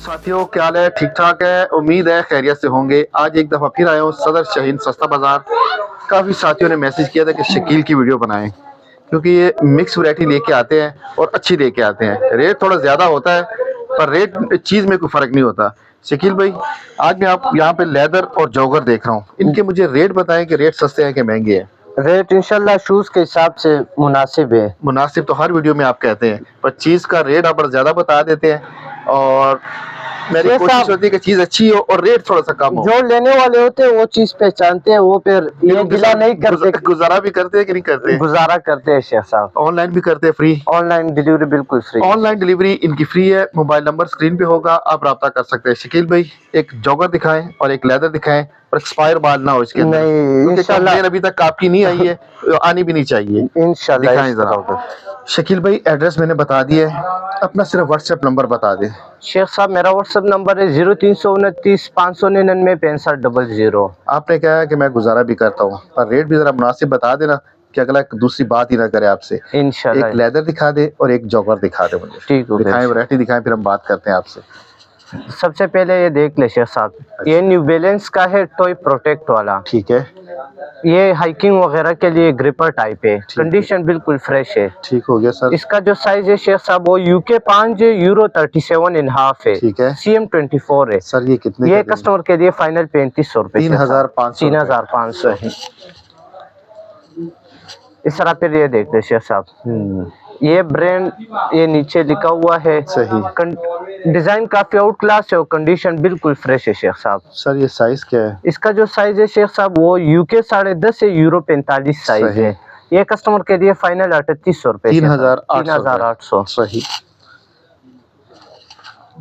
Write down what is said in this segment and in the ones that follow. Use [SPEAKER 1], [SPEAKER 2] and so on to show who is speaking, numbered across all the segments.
[SPEAKER 1] साथियों, क्या हाल है? ठीक ठाक है, उम्मीद है खैरियत से होंगे। आज एक दफ़ा फिर आया हूँ सदर शाहीन सस्ता बाज़ार। काफ़ी साथियों ने मैसेज किया था कि शकील की वीडियो बनाएं, क्योंकि ये मिक्स वैरायटी लेके आते हैं और अच्छी लेके आते हैं। रेट थोड़ा ज़्यादा होता है, पर रेट चीज़ में कोई फ़र्क नहीं होता। शकील भाई, आज मैं आप यहाँ पे लेदर और जॉगर देख रहा हूँ, इनके मुझे रेट बताएं कि रेट सस्ते हैं कि महंगे हैं।
[SPEAKER 2] रेट इंशाल्लाह शूज के हिसाब से मुनासिब है।
[SPEAKER 1] मुनासिब तो हर वीडियो में आप कहते हैं, पर चीज़ का रेट आप ज़्यादा बता देते हैं और मेरी
[SPEAKER 2] शेख
[SPEAKER 1] कोशिश
[SPEAKER 2] साहब,
[SPEAKER 1] होती है कि चीज़ अच्छी हो और रेट थोड़ा सा कम हो।
[SPEAKER 2] जो लेने वाले होते हैं वो चीज पहचानते हैं, वो फिर ये गिला नहीं करते,
[SPEAKER 1] गुजारा भी करते हैं कि नहीं करते?
[SPEAKER 2] गुजारा करते हैं शेख साहब।
[SPEAKER 1] ऑनलाइन भी करते हैं फ्री?
[SPEAKER 2] ऑनलाइन डिलीवरी बिल्कुल फ्री।
[SPEAKER 1] ऑनलाइन डिलीवरी इनकी फ्री है। मोबाइल नंबर स्क्रीन पे होगा, आप राब्ता कर सकते हैं। शकील भाई, एक जॉगर दिखाएं और एक लेदर दिखाएं, पर एक्सपायर माल ना हो इसके अंदर,
[SPEAKER 2] नहीं इंशाल्लाह
[SPEAKER 1] अभी तक आपकी नहीं आई है, आनी भी नहीं चाहिए।
[SPEAKER 2] इंशाल्लाह।
[SPEAKER 1] दिखाएं जरा। शकील भाई, एड्रेस मैंने बता दिया है, अपना सिर्फ व्हाट्सएप नंबर बता दें।
[SPEAKER 2] शेख साहब, मेरा व्हाट्सएप नंबर है 0329 599 6500।
[SPEAKER 1] आपने कहा है कि मैं गुजारा भी करता हूँ, पर रेट भी जरा मुनासिब बता देना कि अगला दूसरी बात ही ना करे आपसे।
[SPEAKER 2] इंशाल्लाह
[SPEAKER 1] एक लेदर दिखा दे और एक जॉगर दिखा दे मुझे।
[SPEAKER 2] ठीक हो गया।
[SPEAKER 1] दिखाएं, वैरायटी दिखाएं, फिर हम बात करते हैं आपसे।
[SPEAKER 2] सबसे पहले ये देख ले शेख साहब, ये न्यू बैलेंस का है, टॉय प्रोटेक्ट वाला।
[SPEAKER 1] ठीक है,
[SPEAKER 2] ये हाइकिंग वगैरह के लिए ग्रिपर टाइप है, कंडीशन बिल्कुल फ्रेश है।
[SPEAKER 1] ठीक हो गया सर।
[SPEAKER 2] इसका जो साइज है शेख साहब वो UK 5 यूरो 37.5 है।
[SPEAKER 1] ठीक है,
[SPEAKER 2] CM24 है
[SPEAKER 1] सर। ये कितने?
[SPEAKER 2] ये कस्टमर के लिए फाइनल 3500 रुपए।
[SPEAKER 1] 3500।
[SPEAKER 2] 3500। इस तरह फिर ये देख ले शेख साहब, ये ब्रांड ये नीचे लिखा हुआ है।
[SPEAKER 1] सही।
[SPEAKER 2] डिजाइन काफी आउट क्लास है और कंडीशन बिल्कुल फ्रेश है शेख साहब।
[SPEAKER 1] सर ये साइज क्या है?
[SPEAKER 2] इसका जो साइज है शेख साहब वो UK 10.5 है, यूरो 45 साइज है। ये कस्टमर के लिए फाइनल 3800 रुपए।
[SPEAKER 1] 3800। सही।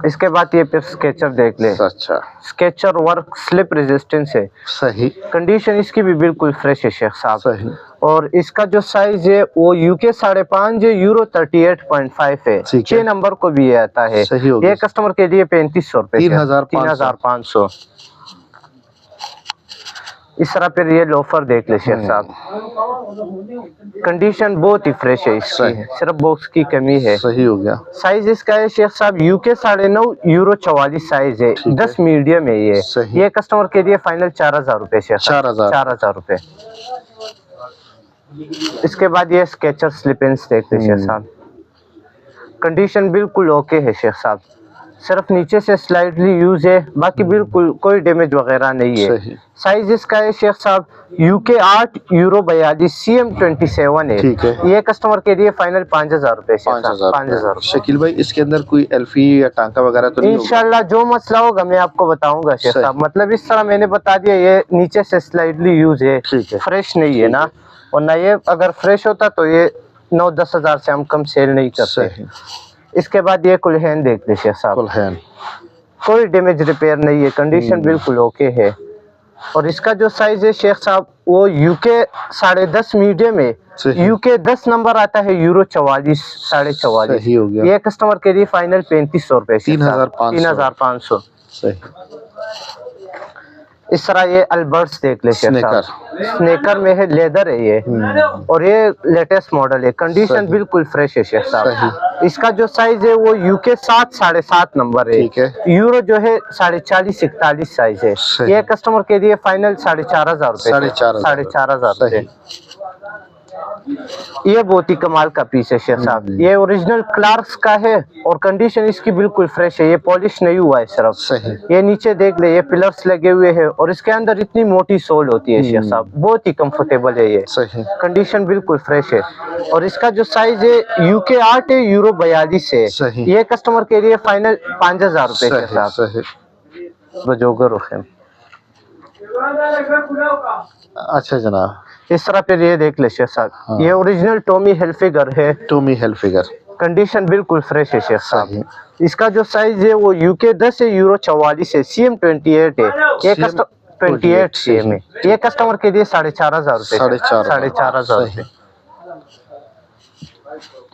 [SPEAKER 2] इसके बाद ये फिर स्केचर देख ले।
[SPEAKER 1] अच्छा,
[SPEAKER 2] स्केचर वर्क स्लिप रेजिस्टेंस है।
[SPEAKER 1] सही।
[SPEAKER 2] कंडीशन इसकी भी बिल्कुल फ्रेश है शेख साहब।
[SPEAKER 1] सही।
[SPEAKER 2] और इसका जो साइज है वो UK 5.5 है, यूरो 38.5 है। 6 नंबर को भी ये आता है। ये कस्टमर के लिए 3500 रुपए। 3500। इस तरह फिर ये लोफर देख ले शेख साहब, कंडीशन बहुत ही फ्रेश है इसकी, सिर्फ बॉक्स की कमी है।
[SPEAKER 1] सही हो गया।
[SPEAKER 2] साइज इसका है शेख साहब UK 9.5 यूरो 44 साइज है, 10 मीडियम है ये कस्टमर के लिए फाइनल 4000 रुपए शेख साहब। 4000 रुपए। इसके बाद ये स्केचर स्लिपेंस देख ले शेख साहब, कंडीशन बिल्कुल ओके है शेख साहब, सिर्फ नीचे से स्लाइडली यूज है, बाकी बिल्कुल कोई डैमेज वगैरह नहीं है। साइज इसका है शेख साहब UK 8 यूरो 42 CM27 है। ये कस्टमर के लिए फाइनल 5000 रुपए। 5000।
[SPEAKER 1] शकील भाई, इसके अंदर कोई एल्फी या टांका वगैरह तो नहीं होगा?
[SPEAKER 2] इंशाल्लाह जो मसला होगा मैं आपको बताऊंगा शेख साहब। मतलब इस तरह मैंने बता दिया, ये नीचे से स्लाइडली यूज है, फ्रेश नहीं है ना, वरना ये अगर फ्रेश होता तो ये 9-10 हजार से हम कम सेल नहीं करते। इसके बाद ये कुल्हैन देख ले शेख साहब,
[SPEAKER 1] कुल्हैन
[SPEAKER 2] कोई डैमेज रिपेयर नहीं है, कंडीशन बिल्कुल ओके है। और इसका जो साइज है शेख साहब वो UK 10.5 मीडियम है, UK 10 नंबर आता है, यूरो 44 44.5। ये कस्टमर के लिए फाइनल 3500 रुपए। 3500। इस तरह ये अल्बर्ट्स देख ले शेख साहब, स्नेकर में है, लेदर है ये, और ये लेटेस्ट मॉडल है, कंडीशन बिल्कुल फ्रेश है शेख साहब। इसका जो साइज है वो UK 7 7.5 नंबर है, यूरो जो है 40-41 साइज है। ये कस्टमर के लिए फाइनल 4500 रुपए। 4500 रुपए। ये बहुत ही कमाल का पीस है शेख साहब, ये ओरिजिनल क्लार्क्स का है और कंडीशन इसकी बिल्कुल फ्रेश है, ये पॉलिश नहीं हुआ है सिर्फ। ये नीचे देख ले, ये पिलर्स लगे हुए हैं और इसके अंदर इतनी मोटी सोल होती है शेख साहब, बहुत ही कंफर्टेबल है ये। कंडीशन बिल्कुल फ्रेश है। और इसका जो साइज है UK 8 है, यूरो 42 है। ये कस्टमर के लिए फाइनल 5000 रुपए शेख साहब।
[SPEAKER 1] अच्छा जनाब,
[SPEAKER 2] इस तरह फिर ये देख ले शेख साहब, ये ओरिजिनल टॉमी हिल्फिगर है।
[SPEAKER 1] टॉमी हिल्फिगर, कंडीशन
[SPEAKER 2] बिल्कुल फ्रेश है शेख साहब। इसका जो साइज है वो UK 10 है, यूरो 44 है, CM28 है। ये 28 CM है। ये कस्टमर के लिए 4500 रुपए। 4500 रुपए।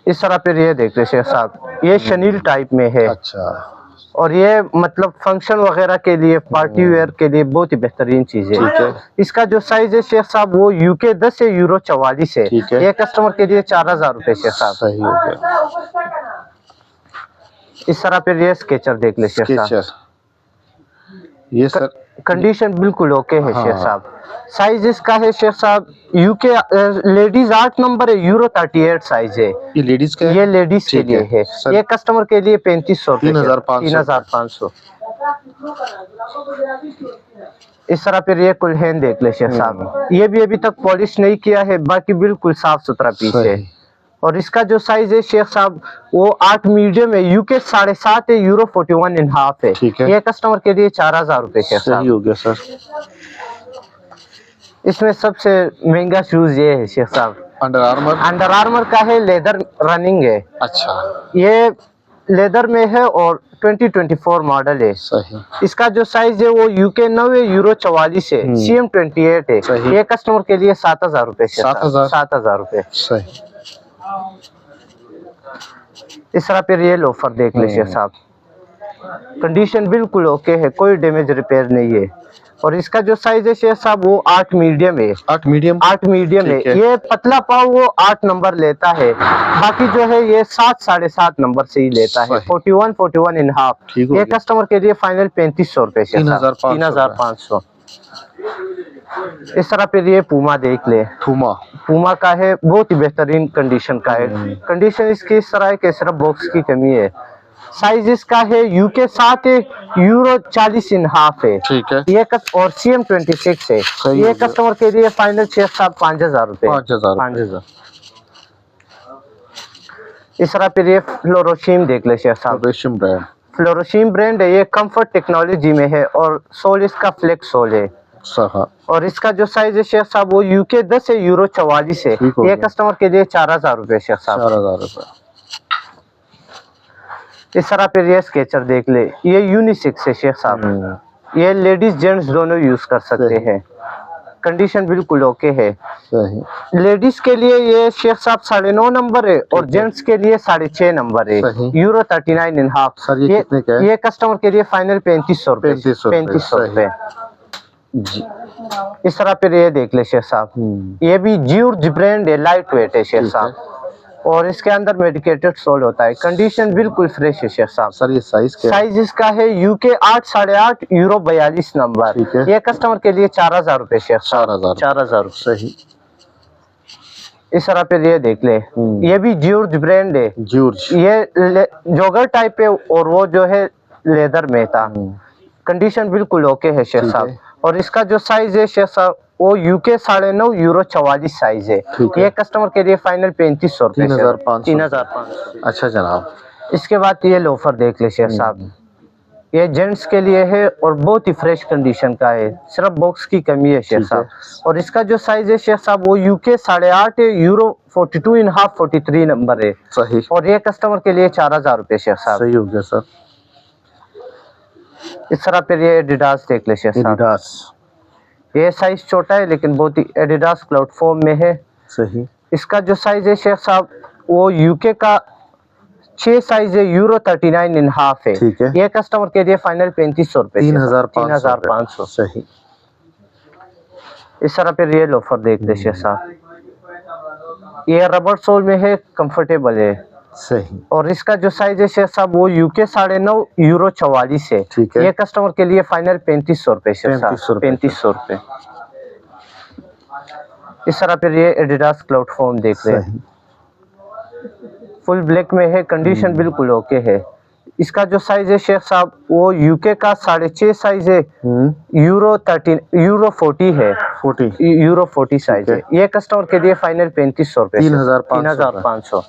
[SPEAKER 2] इस तरह फिर ये देख ले शेख साहब, ये शनील टाइप में है।
[SPEAKER 1] अच्छा।
[SPEAKER 2] और ये मतलब फंक्शन वगैरह के लिए, पार्टी वेयर के लिए बहुत ही बेहतरीन चीज है। इसका जो साइज है शेख साहब वो UK 10 है, यूरो 44 है। ये कस्टमर के लिए 4000 रुपए शेख साहब।
[SPEAKER 1] सही हो गया।
[SPEAKER 2] इस तरह पे ये स्केचर देख ले शेख साहब,
[SPEAKER 1] स्केचर ये सर
[SPEAKER 2] कंडीशन बिल्कुल ओके है
[SPEAKER 1] हाँ।
[SPEAKER 2] शेख साहब। साइज इसका है शेख साहब यूके लेडीज 8 नंबर है, यूरो 38 साइज है।
[SPEAKER 1] ये लेडीज का है?
[SPEAKER 2] ये लेडीज के
[SPEAKER 1] ठीक
[SPEAKER 2] लिए है
[SPEAKER 1] सर।
[SPEAKER 2] ये कस्टमर के लिए 3500
[SPEAKER 1] 3,500
[SPEAKER 2] इस तरह फिर ये कुल्हैन देख ले शेख साहब, ये भी अभी तक पॉलिश नहीं किया है, बाकी बिल्कुल साफ सुथरा पीस है। और इसका जो साइज है शेख साहब वो 8 मीडियम है, यूके 7.5 है, यूरो 41.5 है।
[SPEAKER 1] ठीक है।
[SPEAKER 2] ये कस्टमर के लिए 4000 रुपए शेख
[SPEAKER 1] सही
[SPEAKER 2] साहब।
[SPEAKER 1] हो गया सर।
[SPEAKER 2] इसमें सबसे महंगा शूज ये है शेख साहब, अंडर आर्मर का है, लेदर रनिंग है।
[SPEAKER 1] अच्छा
[SPEAKER 2] ये लेदर में है और 2024 मॉडल है।
[SPEAKER 1] सही।
[SPEAKER 2] इसका जो साइज है वो यूके 9 है, यूरो 44 है, CM 28 है।
[SPEAKER 1] सही।
[SPEAKER 2] ये कस्टमर के लिए 7000 रुपए।
[SPEAKER 1] 7,000
[SPEAKER 2] रुपए
[SPEAKER 1] सही।
[SPEAKER 2] इस तरह फिर ये लोफर देख ले शेख साहब, कंडीशन बिल्कुल ओके है, कोई डैमेज रिपेयर नहीं है। और इसका जो साइज है शेख साहब वो 8 मीडियम है।
[SPEAKER 1] 8 मीडियम?
[SPEAKER 2] 8 मीडियम है।
[SPEAKER 1] ठीक है।
[SPEAKER 2] ये पतला पाव वो 8 नंबर लेता है, बाकी जो है ये 7 7.5 नंबर से ही लेता है। 41.5
[SPEAKER 1] ठीक हो
[SPEAKER 2] ये
[SPEAKER 1] गया।
[SPEAKER 2] कस्टमर के लिए फाइनल 3500 रुपए शेख साहब।
[SPEAKER 1] 3,500
[SPEAKER 2] इस तरह फिर ये पूमा देख ले, पूमा का है, बहुत ही बेहतरीन कंडीशन का है। कंडीशन इसकी इस तरह है कि सिर्फ बॉक्स की कमी है। साइज इसका है यूके 7 है, यूरो 40.5 है।
[SPEAKER 1] ठीक है।
[SPEAKER 2] ये और CM 26 है। ये कस्टमर के लिए फाइनल शेख साहब 5000 रुपए।
[SPEAKER 1] 5,000।
[SPEAKER 2] इस तरह फिर ये फ्लोरोशीम देख ले शेख साहब, फ्लोरोशीम ब्रांड है, ये कंफर्ट टेक्नोलॉजी में है और सोल इसका फ्लेक्स सोल है। और इसका जो साइज है शेख साहब वो यूके 10 है, यूरो 44 है। ये कस्टमर के लिए 4000 रुपए शेख साहब।
[SPEAKER 1] 4,000 रुपए।
[SPEAKER 2] इस तरह फिर ये स्केचर देख ले, ये यूनिसेक्स है शेख साहब, ये लेडीज जेंट्स दोनों यूज कर सकते हैं। कंडीशन बिल्कुल ओके है।
[SPEAKER 1] सही।
[SPEAKER 2] लेडीज के लिए ये शेख साहब 9.5 नंबर है और जेंट्स के लिए 6.5 नंबर है, यूरो 39.5।
[SPEAKER 1] सर ये कितने का है?
[SPEAKER 2] ये कस्टमर के लिए फाइनल 3500 रुपए। 3500 रुपए
[SPEAKER 1] जी।
[SPEAKER 2] इस तरह फिर ये देख ले शेख साहब, ये भी ज्यूर्ज ब्रांड है, लाइट वेट है शेख साहब, और इसके अंदर मेडिकेटेड सोल होता है। कंडीशन बिल्कुल फ्रेश है शेख साहब।
[SPEAKER 1] सर ये साइज क्या है?
[SPEAKER 2] साइज इसका है यूके 8 8.5, यूरो 42 नंबर। ये कस्टमर के लिए 4000 रुपए शेख साहब। 4000
[SPEAKER 1] सही।
[SPEAKER 2] इस तरह फिर ये देख ले, ये भी ज्यूर्ज ब्रांड है, ये जॉगर टाइप है और वो जो है लेदर में था। कंडीशन बिल्कुल ओके है शेख साहब। और इसका जो साइज है शेख साहब वो यूके 9.5, यूरो 44 साइज है। ये कस्टमर के लिए फाइनल 3500 रुपए। 3,500।
[SPEAKER 1] अच्छा जनाब।
[SPEAKER 2] इसके बाद ये लोफर देख ले शेख साहब, ये जेंट्स के लिए है और बहुत ही फ्रेश कंडीशन का है, सिर्फ बॉक्स की कमी है शेख साहब। और इसका जो साइज है शेख साहब वो यूके 8.5 है, यूरो 42.5 43 नंबर है।
[SPEAKER 1] सही।
[SPEAKER 2] और ये कस्टमर के लिए 4000 रुपए शेख साहब।
[SPEAKER 1] सही हो गया सर।
[SPEAKER 2] इस तरह फिर ये एडिडास देख ले शेख साहब, ये साइज छोटा है लेकिन बहुत ही एडिडास क्लाउड फॉर्म में है।
[SPEAKER 1] सही। इसका
[SPEAKER 2] जो साइज है शेख साहब वो यूके का 6 साइज है, यूरो 39.5 है।
[SPEAKER 1] ठीक है।
[SPEAKER 2] ये कस्टमर के लिए फाइनल 3500 रुपए।
[SPEAKER 1] 3,500। सही।
[SPEAKER 2] इस तरह फिर ये लोफर देख ले शेख साहब, ये रबर सोल में है, कंफर्टेबल है।
[SPEAKER 1] सही।
[SPEAKER 2] और इसका जो साइज है शेख साहब वो यूके 9.5, यूरो 44 है।
[SPEAKER 1] ठीक है।
[SPEAKER 2] ये कस्टमर के लिए फाइनल 3500 रुपए शेख साहब। 3500 रुपए। इस तरह फिर ये एडिडास क्लाउड फॉर्म देख रहे हैं, फुल ब्लैक में है, कंडीशन बिल्कुल ओके है। इसका जो साइज है शेख साहब वो यूके का 6.5 साइज है, यूरो 40 है।
[SPEAKER 1] 40
[SPEAKER 2] यूरो 40 साइज है। ये कस्टमर के लिए फाइनल 3500 रुपए।
[SPEAKER 1] 3,500।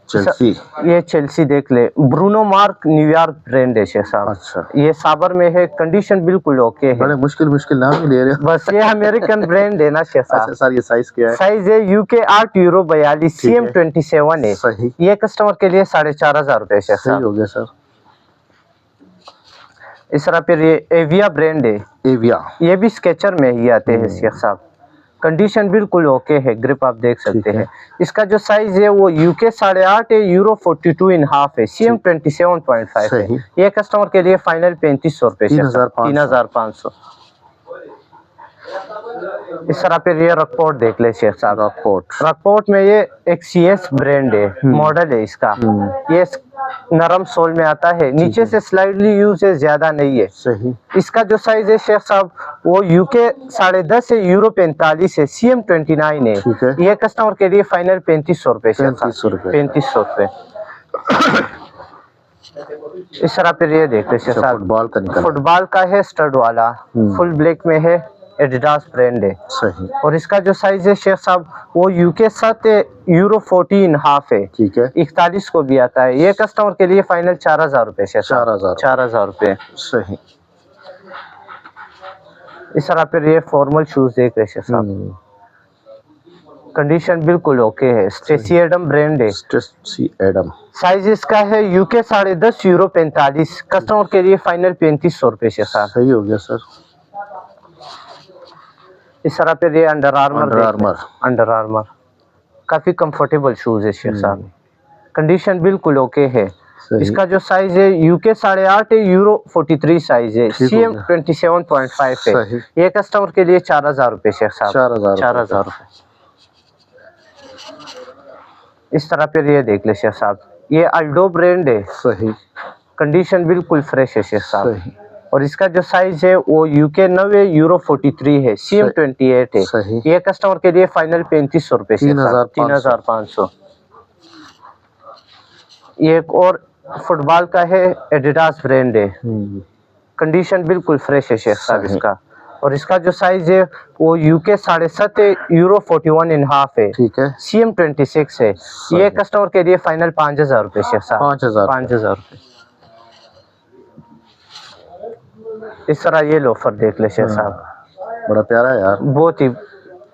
[SPEAKER 1] चेल्सी।
[SPEAKER 2] ये चेल्सी देख ले, ब्रूनो मार्क न्यूयॉर्क ब्रांड है शेख साहब।
[SPEAKER 1] अच्छा।
[SPEAKER 2] ये साबर में है, कंडीशन बिल्कुल ओके है।
[SPEAKER 1] बड़े मुश्किल नाम ही ले रहे हो।
[SPEAKER 2] बस ये अमेरिकन ब्रांड है ना शेख साहब।
[SPEAKER 1] अच्छा सर ये साइज क्या है?
[SPEAKER 2] साइज है यूके 8, यूरो 42, CM 27 है।
[SPEAKER 1] सही।
[SPEAKER 2] ये कस्टमर के लिए 4,500 रुपए शेख साहब।
[SPEAKER 1] सही हो गया सर।
[SPEAKER 2] इस तरह फिर ये एविया ब्रांड है, ये भी स्केचर में ही आते हैं शेख साहब। कंडीशन बिल्कुल ओके है, ग्रिप आप देख सकते हैं। इसका जो साइज है वो यूके 8.5 है, यूरो 42.5 है, CM 27.5 है। ये कस्टमर के लिए फाइनल 3500 रुपए।
[SPEAKER 1] 3,500।
[SPEAKER 2] इस तरह पे ये रॉकपोर्ट देख ले शेख साहब।
[SPEAKER 1] रॉकपोर्ट
[SPEAKER 2] रॉकपोर्ट में ये एक CS ब्रांड है, मॉडल है इसका। ये नरम सोल में आता है, नीचे से स्लाइडली यूज है, ज्यादा नहीं है।
[SPEAKER 1] सही।
[SPEAKER 2] इसका जो साइज है शेख साहब वो UK 10.5 है, यूरो 45 है, CM 29 है।
[SPEAKER 1] ठीक है।
[SPEAKER 2] ये कस्टमर के लिए फाइनल 3500 रुपए।
[SPEAKER 1] 3500 रुपए।
[SPEAKER 2] 3500 रुपए। इस तरह पे ये देख लें साहब,
[SPEAKER 1] फुटबॉल का निकला।
[SPEAKER 2] फुटबॉल का है, स्टड वाला, फुल ब्लैक में है, एडिडास ब्रांड है।
[SPEAKER 1] सही।
[SPEAKER 2] और इसका जो साइज है शेख साहब वो UK 7 है, यूरो 14.5 है।
[SPEAKER 1] ठीक है।
[SPEAKER 2] 41 को भी आता है। ये कस्टमर के लिए फाइनल 4000 रुपए शेख साहब। 4000 रुपए।
[SPEAKER 1] सही।
[SPEAKER 2] इस तरह पे ये फॉर्मल शूज देख रहे शेख साहब, कंडीशन बिल्कुल ओके है, स्टेसी एडम ब्रांड है।
[SPEAKER 1] Stacy Adam.
[SPEAKER 2] साइज इसका है UK 10.5, यूरो 45, कस्टमर के लिए फाइनल 3500 रुपए शेख साहब।
[SPEAKER 1] सही हो गया सर।
[SPEAKER 2] इस तरह पे ये अंडर आर्मर काफी कंफर्टेबल शूज है शेख साहब, कंडीशन बिल्कुल ओके है। इसका जो साइज है UK 8.5 है, यूरो 43 साइज है, CM 27.5 है। ये कस्टमर के लिए 4000 रुपए शेख साहब। 4000 रुपए। इस तरह पे ये देख ले शेख साहब, ये अल्डो ब्रांड है।
[SPEAKER 1] सही।
[SPEAKER 2] कंडीशन बिल्कुल फ्रेश है शेख साहब।
[SPEAKER 1] सही।
[SPEAKER 2] और इसका जो साइज है वो UK 9 यूरो 43 है, CM 28 है।
[SPEAKER 1] सही।
[SPEAKER 2] ये कस्टमर के लिए फाइनल 3500 रुपए, 3500। ये एक और फुटबॉल का है, एडिडास ब्रांड है, कंडीशन बिल्कुल फ्रेश है शेख साहब इसका। और इसका जो साइज है वो UK 7.5 है, यूरो 41.5 है।
[SPEAKER 1] ठीक है।
[SPEAKER 2] CM 26 है। ये कस्टमर के लिए फाइनल 5000 रुपए शेख साहब। 5000 रुपए। इस तरह ये लोफर देख ले शेख साहब,
[SPEAKER 1] बड़ा प्यारा है यार,
[SPEAKER 2] बहुत ही।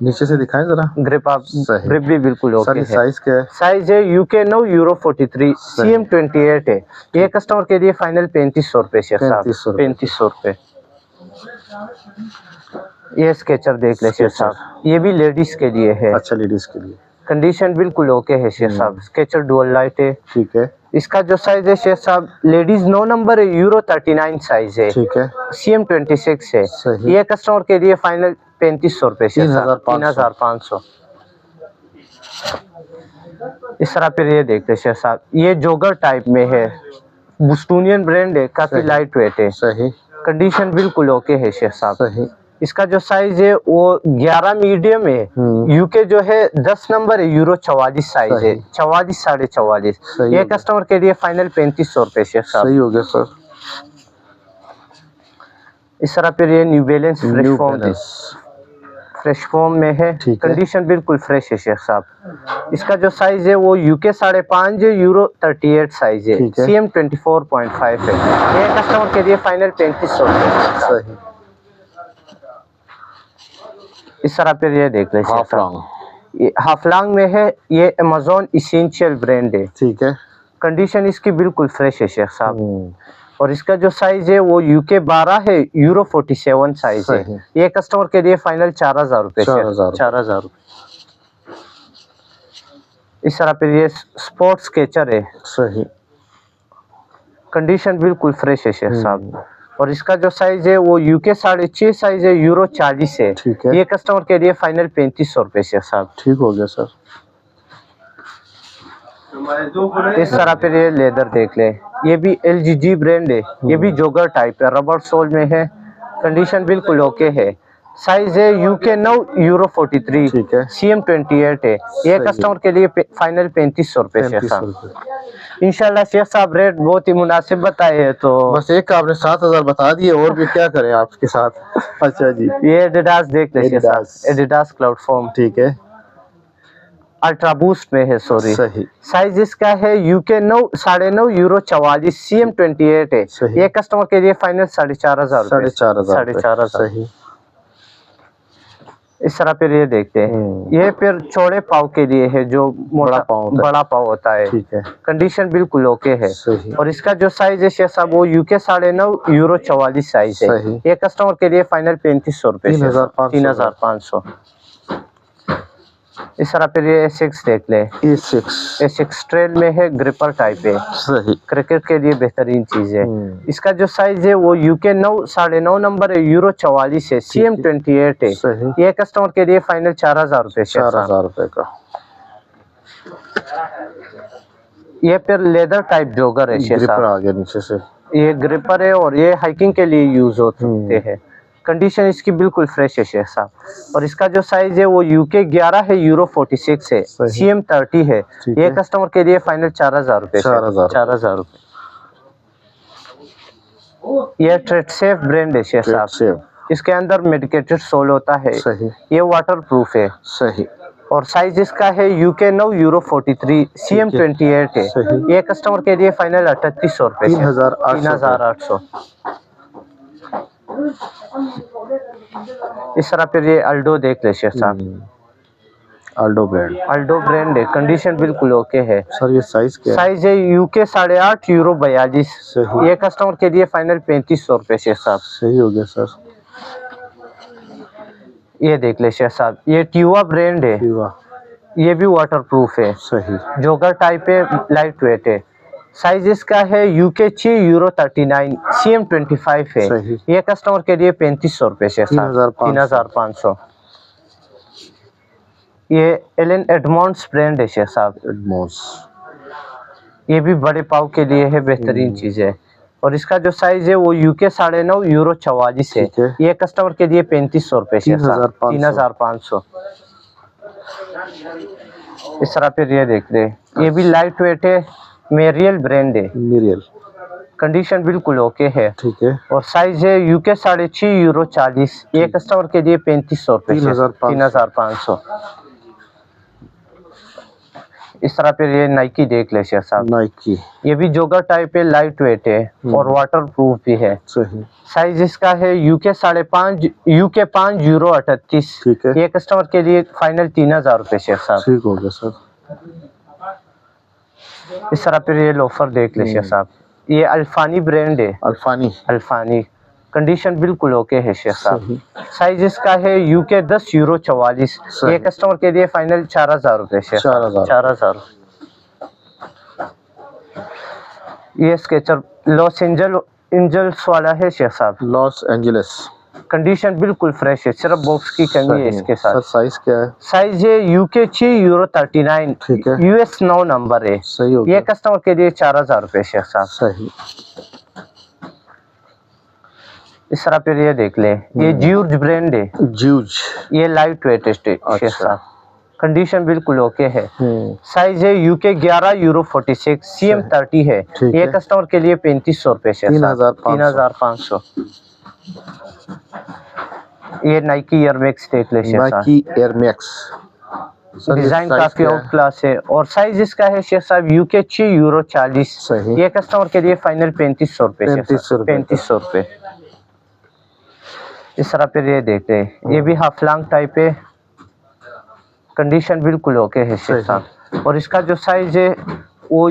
[SPEAKER 1] नीचे से दिखाएं जरा।
[SPEAKER 2] ग्रिप भी बिल्कुल ओके है।
[SPEAKER 1] साइज क्या है? साइज
[SPEAKER 2] है UK 9 यूरो 43, CM 28 है। ये कस्टमर के लिए फाइनल 3500 रुपए शेख साहब। 3500 रुपए। ये स्केचर देख ले शेख साहब, ये भी लेडीज के लिए है।
[SPEAKER 1] अच्छा, लेडीज के लिए।
[SPEAKER 2] कंडीशन बिल्कुल ओके है शेख साहब। स्केचर डुअल लाइट है।
[SPEAKER 1] ठीक है।
[SPEAKER 2] इसका जो साइज है शेख साहब लेडीज 9 नंबर है, यूरो 39 साइज है।
[SPEAKER 1] ठीक है।
[SPEAKER 2] CM 26 है। ये कस्टमर के लिए फाइनल 3500 रुपए शेख साहब। 3500। इस तरह पे ये देखते शेख साहब, ये जोगर टाइप में है, बुस्टूनियन ब्रांड है, काफी लाइट वेट है।
[SPEAKER 1] सही। कंडीशन
[SPEAKER 2] बिल्कुल ओके है शेख साहब।
[SPEAKER 1] सही।
[SPEAKER 2] इसका जो साइज है वो 11 मीडियम है, UK जो है 10 नंबर है, यूरो 44 साइज है, 44 44.5। ये कस्टमर के लिए फाइनल 3500 रुपए शेख साहब।
[SPEAKER 1] सही हो गया सर।
[SPEAKER 2] इस तरह पे ये न्यू बैलेंस फ्रेश फॉर्म में है, कंडीशन बिल्कुल फ्रेश है शेख साहब। इसका जो साइज है वो UK 5.5 है, यूरो 38 साइज है, CM 24.5 है। ये कस्टमर के लिए फाइनल 3500 रुपए।
[SPEAKER 1] सही।
[SPEAKER 2] इस तरह पे ये देख ले हाफलॉन्ग में है, ये अमेज़न एसेंशियल ब्रांड है। ठीक है। कंडीशन इसकी बिल्कुल फ्रेश है शेख साहब। और इसका जो साइज है वो UK 12 है, यूरो 47 साइज है। ये कस्टमर के लिए फाइनल 4000 रुपए। 4000 रुपए। इस तरह पे ये स्पोर्ट्स स्केचर है। सही। कंडीशन बिल्कुल फ्रेश है शेख साहब। और इसका जो साइज है वो UK 6.5 साइज है, यूरो 40 है। ठीक है। ये कस्टमर के लिए फाइनल 3500 रुपए शेख साहब। ठीक हो गया सर। इस तरह पे ये लेदर देख ले, ये भी LGG ब्रांड है, ये भी जोगर टाइप है, रबर सोल में है, कंडीशन बिल्कुल ओके है। साइज है UK 9 यूरो 43। ठीक है। CM 28 है। ये कस्टमर के लिए फाइनल 3500 रुपए शेख साहब। इंशाल्लाह शेख साहब रेट बहुत ही मुनासिब बताए है, तो
[SPEAKER 1] बस एक का आपने 7000 बता दिए, और भी क्या करें आपके साथ। अच्छा जी।
[SPEAKER 2] ये एडिडास देख ले शेख साहब, एडिडास क्लाउड फॉर्म। ठीक है। अल्ट्रा बूस्ट में है, सॉरी। सही। साइज इसका है UK 9 9.5 यूरो 44, CM 28 है। ये कस्टमर के लिए फाइनल 4500 रुपए। 4500। सही। इस तरह पे ये देखते हैं, ये फिर चौड़े पाव के लिए है, जो बड़ा पाव होता है। ठीक है। कंडीशन बिल्कुल ओके है। सही। और इसका जो साइज है शेख साहब वो UK 9.5 यूरो 44 साइज है। ये कस्टमर के लिए फाइनल 3500 रुपए। 3500। इस तरह फिर ये A6 देख ले,
[SPEAKER 1] A6
[SPEAKER 2] A6 ट्रेल में है, ग्रिपर टाइप है,
[SPEAKER 1] सही।
[SPEAKER 2] क्रिकेट के लिए बेहतरीन चीज है। इसका जो साइज है वो UK 9 9.5 नंबर है, यूरो 44 है, CM28 है।
[SPEAKER 1] सही।
[SPEAKER 2] ये कस्टमर के लिए फाइनल 4000 रुपए,
[SPEAKER 1] 4000 रुपए का।
[SPEAKER 2] ये फिर लेदर टाइप जोगर है,
[SPEAKER 1] ग्रिपर आ गया नीचे से।
[SPEAKER 2] ये ग्रिपर है और ये हाइकिंग के लिए यूज होते हैं। कंडीशन इसकी बिल्कुल फ्रेश है शेख साहब। और इसका जो साइज है वो UK 11 है, यूरो 46 है, CM30 है। ये कस्टमर के लिए फाइनल 4000 रुपए, 4000 रुपए। ये ट्रेड सेफ ब्रांड है शेख साहब। इसके अंदर मेडिकेटेड सोल होता है।
[SPEAKER 1] सही।
[SPEAKER 2] ये वाटर प्रूफ है।
[SPEAKER 1] सही।
[SPEAKER 2] और साइज इसका है UK 9, यूरो 43, CM28 है। ये कस्टमर के लिए फाइनल 3800 रुपए, 3800। इस तरह फिर ये अल्डो देख ले शेख साहब,
[SPEAKER 1] अल्डो ब्रांड
[SPEAKER 2] है। कंडीशन बिल्कुल ओके है।
[SPEAKER 1] सर ये साइज क्या है?
[SPEAKER 2] साइज है UK 8.5, यूरो 42। ये कस्टमर के लिए फाइनल 3500 रुपए शेख साहब।
[SPEAKER 1] सही हो गया सर।
[SPEAKER 2] ये देख ले शेख साहब, ये ट्यूवा ब्रांड है। ये भी वाटर प्रूफ है।
[SPEAKER 1] सही।
[SPEAKER 2] जोगर टाइप है, लाइट वेट है। साइज इसका है UK 6, यूरो 39, CM25 है।
[SPEAKER 1] सही।
[SPEAKER 2] ये कस्टमर के लिए 3500 रुपए शेख साहब, 3500। ये एलन एडमॉन्ड्स ब्रांड है शेख साहब,
[SPEAKER 1] एडमॉन्ड्स।
[SPEAKER 2] ये भी बड़े पाव के लिए है, बेहतरीन चीज है। और इसका जो साइज है वो UK 9.5, यूरो 44 है। ये कस्टमर के लिए 3500 रुपए, 3500। इस तरह फिर ये देख रहे, ये भी लाइट वेट है, मेरियल ब्रांड है।
[SPEAKER 1] मेरियल।
[SPEAKER 2] कंडीशन बिल्कुल ओके है।
[SPEAKER 1] ठीक है।
[SPEAKER 2] और साइज है UK 6.5, यूरो 40। ये कस्टमर के लिए 3500 रुपए, 3500। इस तरह फिर ये नाइकी देख ले शेख साहब,
[SPEAKER 1] नाइकी। ये
[SPEAKER 2] भी जोगर टाइप है, लाइट वेट है और वाटर प्रूफ भी है।
[SPEAKER 1] सही। साइज
[SPEAKER 2] इसका है UK 5.5, UK 5, यूरो 38।
[SPEAKER 1] ठीक है।
[SPEAKER 2] ये कस्टमर के लिए फाइनल 3000 रुपए शेख साहब।
[SPEAKER 1] ठीक हो गया सर।
[SPEAKER 2] इस तरह फिर ये लोफर देख ले शेख साहब, ये अल्फानी ब्रांड है। अल्फानी। कंडीशन बिल्कुल ओके है शेख साहब। साइज इसका है UK 10, यूरो 44। ये कस्टमर के लिए फाइनल 4000 रुपए, 4000। ये स्केचर लॉस एंजल्स वाला है शेख साहब,
[SPEAKER 1] लॉस एंजलिस।
[SPEAKER 2] कंडीशन बिल्कुल फ्रेश है, सिर्फ बॉक्स की कमी है इसके साथ।
[SPEAKER 1] साइज क्या है?
[SPEAKER 2] साइज है UK 6, यूरो 39।
[SPEAKER 1] ठीक है।
[SPEAKER 2] US 9 नंबर है।
[SPEAKER 1] सही हो गया।
[SPEAKER 2] ये कस्टमर के लिए 4000 रुपए शेख साहब।
[SPEAKER 1] सही।
[SPEAKER 2] इस तरह फिर ये देख ले, ये ज्यूज ब्रांड है। ये लाइट वेट है शेख साहब। कंडीशन बिल्कुल ओके है। साइज है UK 11, यूरो 46, CM30 है। ये कस्टमर के लिए 3500 रुपए, 3500। ये नाइकी एयर मैक्स देख ले शेख साहब,
[SPEAKER 1] नाइकी एयर मैक्स।
[SPEAKER 2] डिजाइन काफी आउट क्लास है। और साइज इसका है शेख साहब UK 6, यूरो 40। ये कस्टमर के लिए फाइनल 3500 रुपए, 3500 रुपए। इस तरह फिर ये देखते हैं, ये भी हाफ लॉन्ग टाइप है। कंडीशन बिल्कुल ओके है शेख साहब। और इसका जो साइज है वो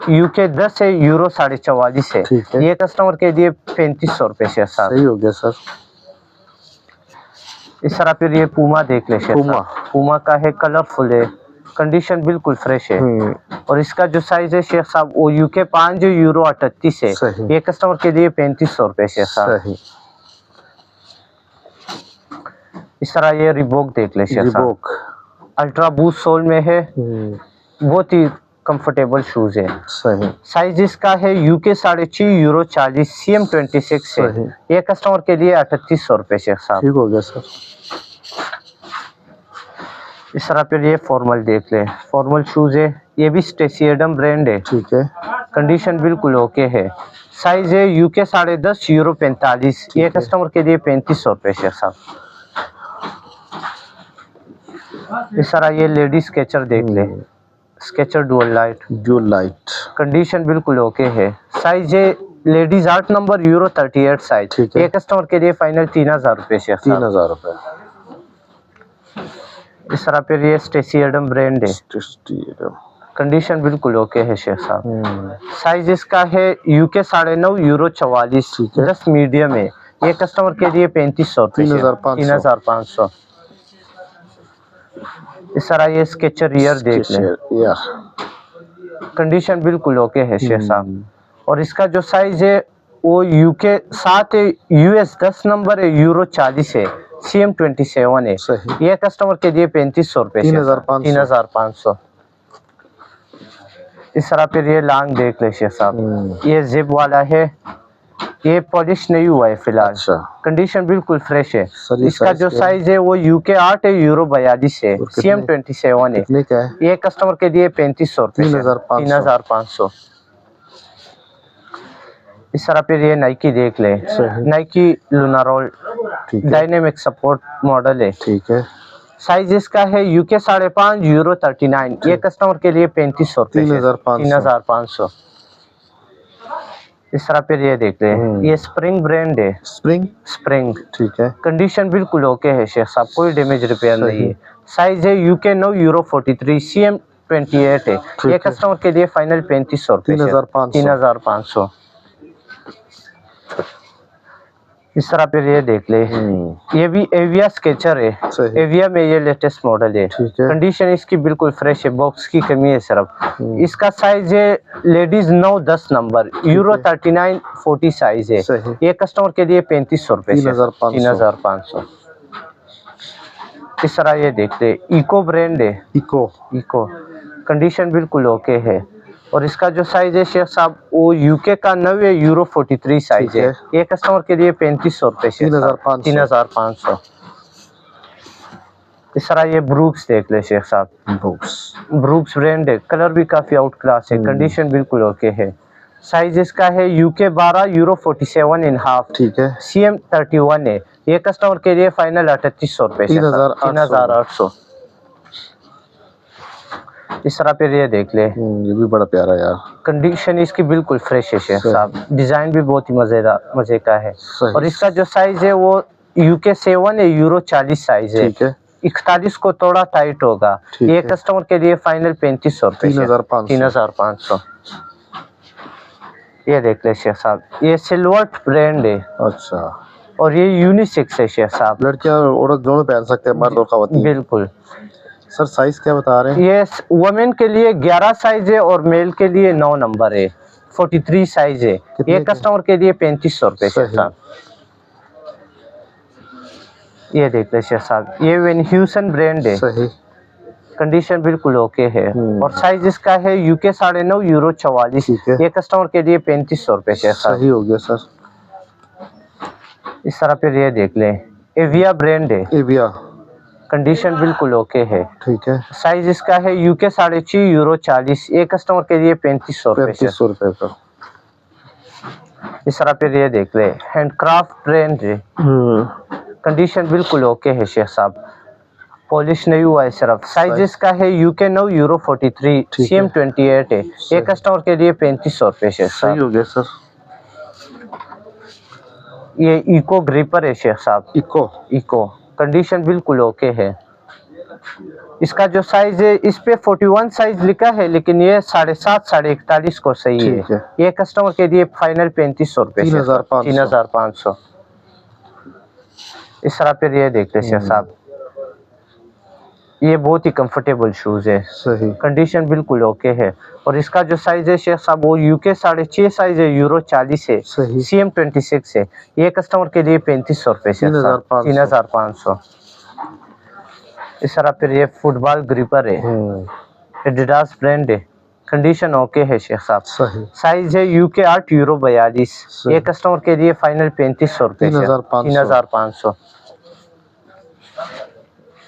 [SPEAKER 2] UK 10 है, यूरो 44.5 है। ये कस्टमर के लिए 3500 रुपए शेख साहब।
[SPEAKER 1] सही हो गया सर।
[SPEAKER 2] इस तरह फिर ये पूमा देख ले शेख साहब, पूमा का है, कलरफुल है, कंडीशन बिल्कुल फ्रेश है। और इसका जो साइज है शेख साहब वो UK 5, यूरो 38 है। ये कस्टमर के लिए 3500 रुपए शेख साहब। इस तरह ये रिबॉक देख ले शेख साहब, अल्ट्रा बूस्ट सोल में है, बहुत ही कंफर्टेबल शूज है।
[SPEAKER 1] सही। साइज
[SPEAKER 2] इसका है UK 6.5, यूरो 40, CM26 है। ये कस्टमर के लिए 3800 रुपए शेख साहब।
[SPEAKER 1] ठीक हो गया सर।
[SPEAKER 2] इस तरह फिर ये फॉर्मल देख ले, फॉर्मल शूज है, ये भी स्टेसी एडम ब्रांड है।
[SPEAKER 1] ठीक है।
[SPEAKER 2] कंडीशन बिल्कुल ओके है। साइज है UK 10.5, यूरो 45। ये कस्टमर के लिए 3500 रुपए शेख साहब। इस तरह ये लेडीज स्केचर देख ले, स्केचर डुअल लाइट। कंडीशन बिल्कुल ओके है। साइज है लेडीज 8 नंबर, यूरो 38 साइज। ये कस्टमर के लिए फाइनल 3000 रुपए शेख साहब।
[SPEAKER 1] 3000 रुपए।
[SPEAKER 2] इस तरह फिर ये स्टेसी एडम ब्रांड है। कंडीशन बिल्कुल ओके है शेख साहब। साइज इसका है UK 9.5, यूरो 44, 10 मीडियम है। ये कस्टमर के लिए 3500 रुपए, 3500। इस तरह फिर ये पूमा देख ले शेख साहब, पूमा का है, कलरफुल है, कंडीशन बिल्कुल ओके है। साइज है UK 9.5, यूरो 44, 10 मीडियम है। ये कस्टमर के लिए 3500 रुपए, 3500। इस तरह फिर ये स्टेसी एडम ब्रांड है। कंडीशन बिल्कुल ओके है शेख साहब। साइज है लेडीज 8 नंबर, यूरो 38 साइज। ये कस्टमर के लिए 3500 रुपए शेख साहब। इस तरह फिर ये स्टेसी एडम ब्रांड है। इस तरह ये स्केचर रियर देख लें,
[SPEAKER 1] या
[SPEAKER 2] कंडीशन बिल्कुल ओके है शेख साहब। और इसका जो साइज है वो UK 7 है, US 10 नंबर है, यूरो 40 है, CM 27 है।
[SPEAKER 1] सही।
[SPEAKER 2] ये कस्टमर के लिए 3500 रुपए, 3500। इस तरह फिर ये लॉन्ग देख ले शेख साहब, ये जिप वाला है, ये पॉलिश नहीं हुआ है फिलहाल।
[SPEAKER 1] अच्छा।
[SPEAKER 2] कंडीशन बिल्कुल फ्रेश है।
[SPEAKER 1] सर,
[SPEAKER 2] इसका जो साइज है वो UK 8 है, यूरो 42 है, CM 27 है।
[SPEAKER 1] कितने का है?
[SPEAKER 2] ये कस्टमर के लिए 3500 रुपए, 3500। इस तरह फिर ये नाइकी देख ले, नाइकी लुनारोल डायनेमिक सपोर्ट मॉडल है।
[SPEAKER 1] ठीक है।
[SPEAKER 2] साइज इसका है UK 5.5, यूरो 39। ये कस्टमर के लिए 3500 रुपए, 3500। इस तरह फिर ये देख ले, ये स्प्रिंग ब्रांड है, स्प्रिंग। ठीक है। कंडीशन बिल्कुल ओके है शेख साहब, कोई डैमेज रिपेयर नहीं है। साइज है UK 9, यूरो 43, CM 28 है। ये कस्टमर के लिए फाइनल 3500 रुपए, 3500। इस तरह फिर ये देख ले, ये भी एविया स्केचर है, एविया में ये लेटेस्ट मॉडल है। कंडीशन इसकी बिल्कुल फ्रेश है, बॉक्स की कमी है सिर्फ। इसका साइज है लेडीज 9-10 नंबर, यूरो 39 40 साइज है। ये कस्टमर के लिए 3500 रुपए, 3500। इस तरह ये देख ले, इको ब्रांड है, इको। कंडीशन बिल्कुल ओके है। और इसका जो साइज है शेख साहब वो UK का 9 है, यूरो 43 साइज है। ये कस्टमर के लिए 3500 रुपए, 3500। इस तरह ये ब्रूक्स देख ले शेख साहब, ब्रूक्स ब्रांड है, कलर भी काफी आउट क्लास है, कंडीशन बिल्कुल ओके है। साइज इसका है UK 12, यूरो 47.5। ठीक है। CM 31 है। ये कस्टमर के लिए फाइनल 3800 रुपए, 3800। इस तरह फिर ये देख ले,
[SPEAKER 1] ये भी बड़ा प्यारा यार।
[SPEAKER 2] कंडीशन इसकी बिल्कुल फ्रेश है शेख साहब, डिजाइन भी बहुत ही मजे का है। और इसका जो साइज है वो UK 7 है, यूरो 40 साइज है। 41 को थोड़ा टाइट होगा। ये कस्टमर के लिए फाइनल 3500 रुपए, 3500। ये देख ले शेख साहब, ये सिल्वर्ट ब्रांड है। अच्छा। और ये यूनिसेक्स है शेख साहब,
[SPEAKER 1] लड़कियां औरत दोनों पहन सकते हैं, मर्द और खवातीन।
[SPEAKER 2] बिल्कुल।
[SPEAKER 1] सर साइज क्या बता रहे हैं?
[SPEAKER 2] ये वुमेन के लिए 11 साइज है और मेल के लिए 9 नंबर है, 43 साइज है। ये कस्टमर के लिए 3500 रुपए शेख साहब। ये देख ले शेख साहब, ये वेन ह्यूसन ब्रांड है। सही। कंडीशन बिल्कुल ओके है। और साइज इसका है UK 9.5, यूरो 44। ये कस्टमर के लिए 3500 रुपए शेख साहब।
[SPEAKER 1] सही हो गया सर।
[SPEAKER 2] इस तरह फिर ये देख ले, एविया ब्रांड है,
[SPEAKER 1] एविया। कंडीशन
[SPEAKER 2] बिल्कुल ओके है।
[SPEAKER 1] ठीक है।
[SPEAKER 2] साइज इसका है UK 6.5, यूरो 40। ये कस्टमर के लिए 3500
[SPEAKER 1] रुपए का।
[SPEAKER 2] इस तरह फिर ये देख ले, हैंडक्राफ्ट ब्रांड है। कंडीशन बिल्कुल ओके है शेख साहब, पॉलिश नहीं हुआ है सिर्फ। साइज इसका है UK 9, यूरो 43, CM 28 है। ये कस्टमर के लिए 3500 रुपए शेख साहब।
[SPEAKER 1] सही हो गया सर।
[SPEAKER 2] ये इको ग्रिपर है शेख साहब, इको। कंडीशन बिल्कुल ओके है। इसका जो साइज है इस पे 41 साइज लिखा है, लेकिन ये 7.5 41 को सही है। ये कस्टमर के लिए फाइनल 3500 रुपए, 3500। इस तरह फिर ये देखते शेख साहब, ये बहुत ही कंफर्टेबल शूज है। सही। कंडीशन बिल्कुल ओके है। और इसका जो साइज है शेख साहब वो UK 6.5 साइज है, यूरो 40 है। CM 26 है। ये कस्टमर के लिए 3500 रुपए, 3500। इस तरह फिर ये फुटबॉल ग्रिपर है, एडिडास ब्रांड है। कंडीशन ओके है शेख साहब। सही। साइज है UK 8, यूरो 42। ये कस्टमर के लिए फाइनल 3500 रुपए, 3500।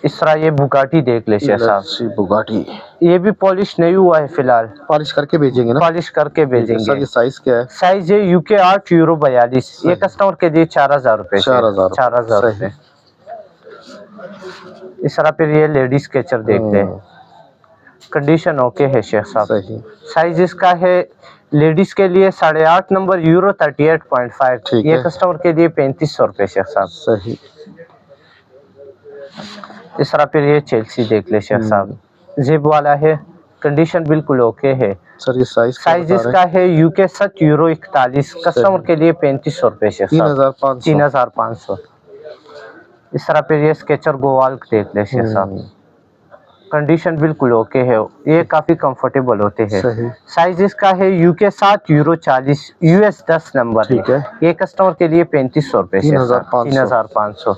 [SPEAKER 2] इस तरह ये बुगाटी देख ले शेख साहब,
[SPEAKER 1] बुगाटी।
[SPEAKER 2] ये भी पॉलिश नहीं हुआ है फिलहाल,
[SPEAKER 1] पॉलिश करके भेजेंगे ना? पॉलिश
[SPEAKER 2] करके भेजेंगे।
[SPEAKER 1] सर ये साइज क्या है?
[SPEAKER 2] साइज है UK 8, यूरो 42। ये कस्टमर के लिए 4000 रुपए, 4000 रुपए। इस तरह फिर ये लेडीज स्केचर देखते हैं, कंडीशन ओके है शेख साहब। साइज इसका है लेडीज के लिए 8.5 नंबर, यूरो 38.5। ये कस्टमर के लिए 3500 रुपए शेख साहब। सही। इस तरह फिर ये चेल्सी देख ले शेख साहब, जिप वाला है। कंडीशन बिल्कुल ओके है। सर ये साइज इसका है UK 7, यूरो 41। कस्टमर के लिए 3500 रुपए शेख साहब, 3500। इस तरह फिर ये स्केचर गोवाल देख ले शेख साहब, कंडीशन बिल्कुल ओके है, ये काफी कंफर्टेबल होते हैं।
[SPEAKER 1] सही।
[SPEAKER 2] साइज इसका है UK 7 यूरो 40 US 10 नंबर
[SPEAKER 1] ठीक है।
[SPEAKER 2] ये कस्टमर के लिए 3500 रुपए,
[SPEAKER 1] 3500।
[SPEAKER 2] 3500।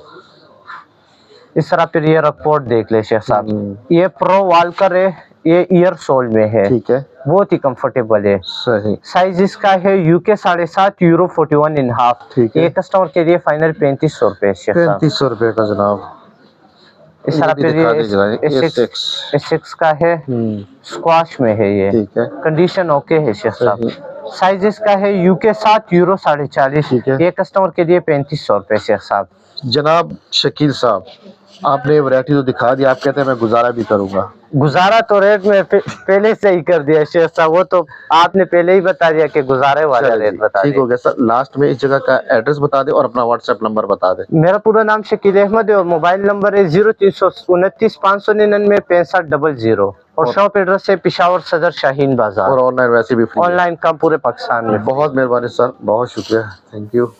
[SPEAKER 2] इस तरह फिर ये रकपोर्ट देख ले शेख साहब, ये प्रो वालकर है, ये ईयर सोल में है,
[SPEAKER 1] ठीक है।
[SPEAKER 2] बहुत ही कंफर्टेबल है।
[SPEAKER 1] सही।
[SPEAKER 2] साइज इसका है UK 7.5 यूरो 41.5,
[SPEAKER 1] ठीक है।
[SPEAKER 2] ये कस्टमर के लिए फाइनल 3500 रुपए शेख साहब।
[SPEAKER 1] 3500 रुपए का जनाब।
[SPEAKER 2] इस तरह फिर ये S6 का है, स्क्वाश में है ये,
[SPEAKER 1] ठीक है।
[SPEAKER 2] कंडीशन ओके है शेख साहब। साइज इसका है UK 7 यूरो 40.5,
[SPEAKER 1] ठीक है।
[SPEAKER 2] ये कस्टमर के लिए 3500 रुपए शेख साहब।
[SPEAKER 1] जनाब शकील साहब, आपने वैरायटी तो दिखा दी, आप कहते हैं मैं गुजारा भी करूंगा।
[SPEAKER 2] गुजारा तो रेट में पहले से ही कर दिया शेख साहब, वो तो आपने पहले ही बता दिया कि गुजारे वाला रेट बता
[SPEAKER 1] ठीक हो गया सर। लास्ट में इस जगह का एड्रेस बता दे और अपना व्हाट्सएप नंबर बता दे।
[SPEAKER 2] मेरा पूरा नाम शकील अहमद है और मोबाइल नंबर है 0329 599 6500 और शॉप एड्रेस है पिशावर सदर शाहीन बाजार।
[SPEAKER 1] और ऑनलाइन वैसे भी फ्री,
[SPEAKER 2] ऑनलाइन काम पूरे पाकिस्तान में।
[SPEAKER 1] बहुत मेहरबानी सर, बहुत शुक्रिया, थैंक यू।